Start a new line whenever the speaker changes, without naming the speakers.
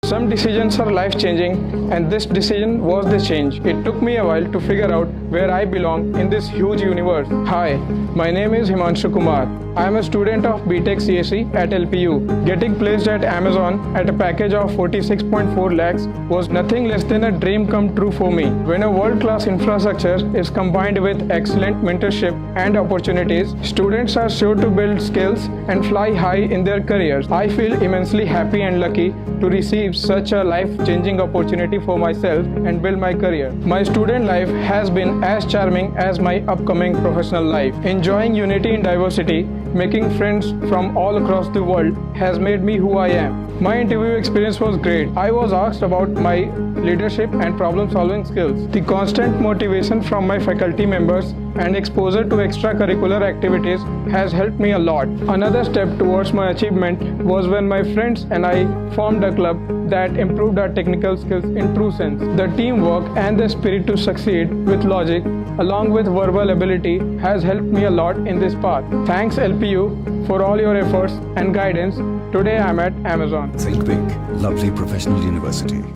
Some decisions are life-changing, and this decision was the change. It took me a while to figure out where I belong in this huge universe. Hi, my name is Himanshu Kumar. I am a student of BTech CSE at LPU. Getting placed at Amazon at a package of 46.4 lakhs was nothing less than a dream come true for me. When a world-class infrastructure is combined with excellent mentorship and opportunities, students are sure to build skills and fly high in their careers. I feel immensely happy and lucky to receive such a life-changing opportunity for myself and build my career. My student life has been as charming as my upcoming professional life. Enjoying unity in diversity, making friends from all across the world has made me who I am. My interview experience was great. I was asked about my leadership and problem-solving skills. The constant motivation from my faculty members and exposure to extracurricular activities has helped me a lot. Another step towards my achievement was when my friends and I formed a club that improved our technical skills in true sense. The teamwork and the spirit to succeed with logic along with verbal ability has helped me a lot in this path. Thanks LPU for all your efforts and guidance. Today I'm at Amazon.
Think big, lovely professional university.